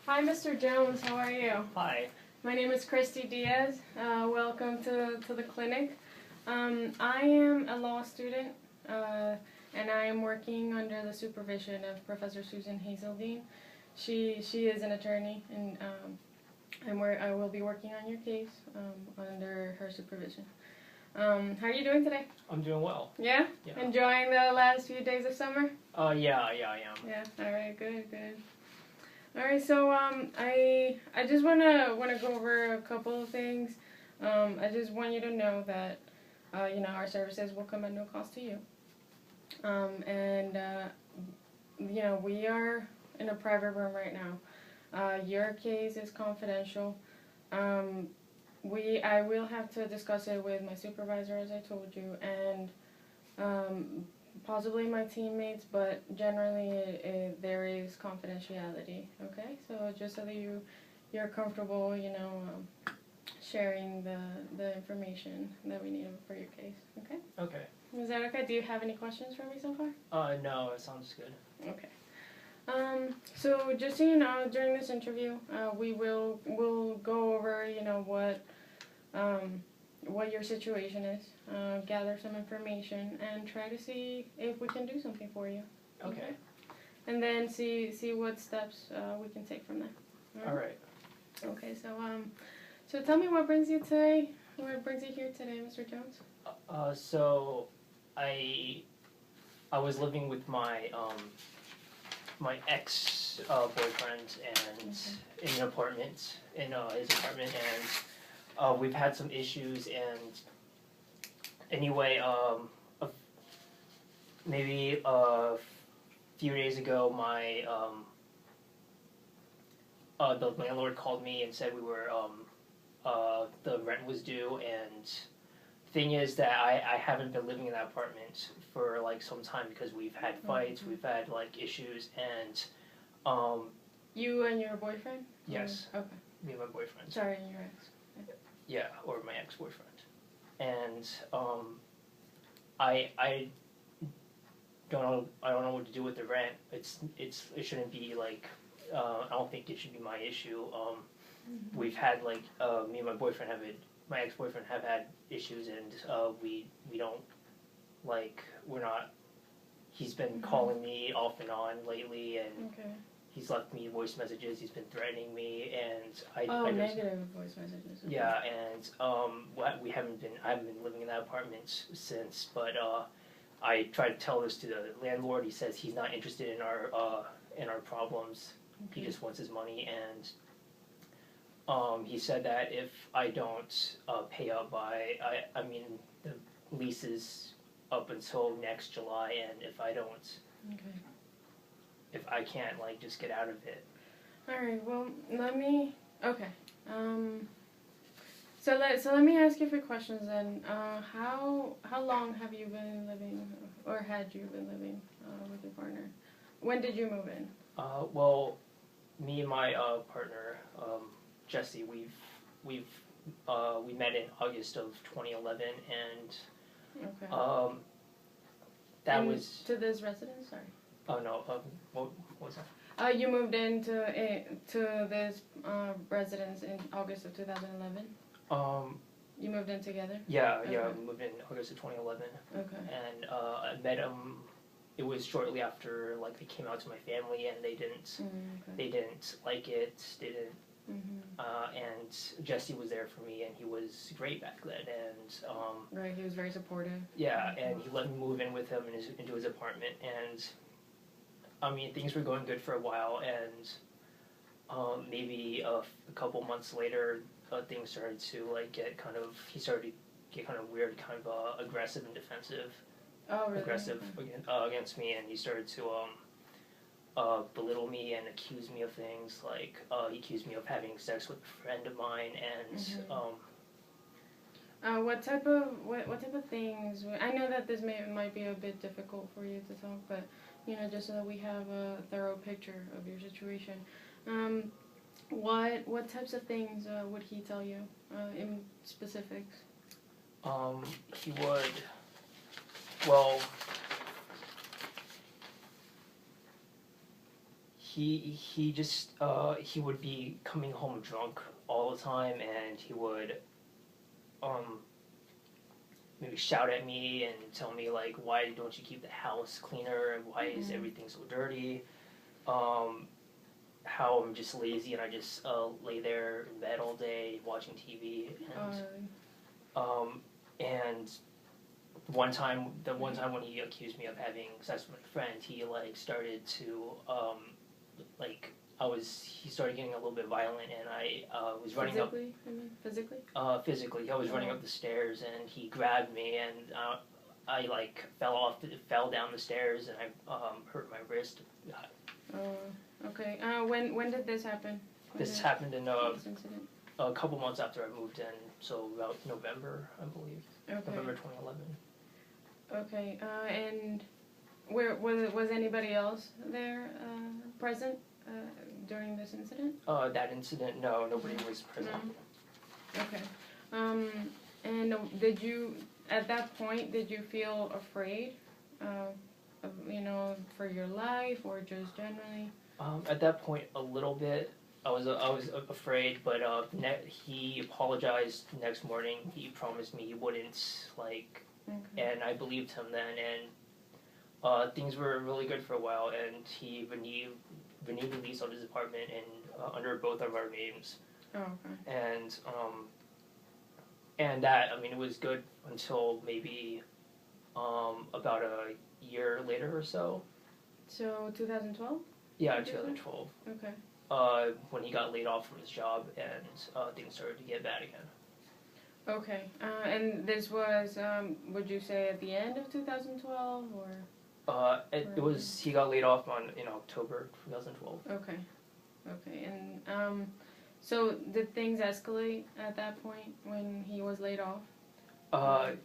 Hi, Mr. Jones. How are you? Hi. My name is Christy Diaz. Welcome to the clinic. I am a law student, and I am working under the supervision of Professor Susan Hazeldine. She is an attorney, and I will be working on your case under her supervision. How are you doing today? I'm doing well. Yeah? Yeah. Enjoying the last few days of summer? Yeah, I am. Yeah. All right. Good. All right. So I just wanna go over a couple of things. I just want you to know that our services will come at no cost to you. We are in a private room right now. Your case is confidential. I will have to discuss it with my supervisor, as I told you, and possibly my teammates, but generally there is confidentiality, okay? So just so that you're comfortable, sharing the information that we need for your case, okay? Okay. Is that okay? Do you have any questions for me so far? No, it sounds good. Okay. So just so you know, during this interview, we'll go over, what your situation is, gather some information, and try to see if we can do something for you. Okay. And then see what steps we can take from there. All right. Okay. So tell me what brings you today. What brings you here today, Mr. Jones? So I was living with my my ex boyfriend and in an apartment in his apartment, and we've had some issues, and anyway, maybe a few days ago, my the landlord called me and said we were the rent was due, and thing is that I haven't been living in that apartment for like some time because we've had fights, we've had like issues, and You and your boyfriend? yes. Okay. Me and my boyfriend. Sorry, and your ex. Yeah, or my ex-boyfriend. And I don't know what to do with the rent. It shouldn't be like I don't think it should be my issue. We've had like me and my ex-boyfriend have had issues, and we don't like we're not. He's been calling me off and on lately, and he's left me voice messages. He's been threatening me, and I just, negative voice messages. Okay. yeah, and I haven't been living in that apartment since, but I tried to tell this to the landlord. He says he's not interested in our problems. He just wants his money, and he said that if I don't pay up by the lease is up until next July, and if I don't, if I can't like just get out of it. All right. Well, let me. Okay. So let me ask you a few questions then. How long have you been living, or had you been living with your partner? When did you move in? Well, me and my partner, Jesse, we met in August of 2011, and that was to this residence. Sorry. Oh no, what was that? You moved into this residence in August of 2011. You moved in together. Yeah, we moved in August of 2011. Okay. And I met him. It was shortly after like they came out to my family, and they didn't like it. They didn't. And Jesse was there for me, and he was great back then. And right, he was very supportive. Yeah, and he let me move in with him into his apartment, and I mean things were going good for a while, and maybe a couple months later, things started to like he started to get kind of weird, kind of aggressive and defensive. Oh, really? Aggressive against me, and he started to belittle me and accuse me of things like he accused me of having sex with a friend of mine, and what type of things? I know that this might be a bit difficult for you to talk, but just so that we have a thorough picture of your situation. What types of things would he tell you in specifics? He would. Well, he just he would be coming home drunk all the time, and he would um maybe shout at me and tell me like, why don't you keep the house cleaner, and why is everything so dirty, how I'm just lazy and I just lay there in bed all day watching TV, and one time when he accused me of having sex with my friend, he like started to like he started getting a little bit violent, and I was running physically? I mean, physically? physically. I was running up the stairs, and he grabbed me, and I like fell down the stairs, and I hurt my wrist. Oh, okay. When did this happen? This happened in this incident? a couple months after I moved in, so about November, I believe. Okay. November 2011. Okay. And where was anybody else there present during this incident? That incident, no, nobody was present. No. Okay. And did you, at that point, did you feel afraid, for your life or just generally? At that point, a little bit. I was afraid, but he apologized the next morning. He promised me he wouldn't, like, and I believed him then, and things were really good for a while, and he renewed the lease on his apartment and under both of our names. Oh, okay. And that, I mean, it was good until maybe about a year later or so. So 2012? Yeah, 2012. Okay. When he got laid off from his job, and things started to get bad again. Okay. And this was, would you say at the end of 2012 or? It was, he got laid off in October 2012. Okay. Okay. And so did things escalate at that point when he was laid off? Yeah.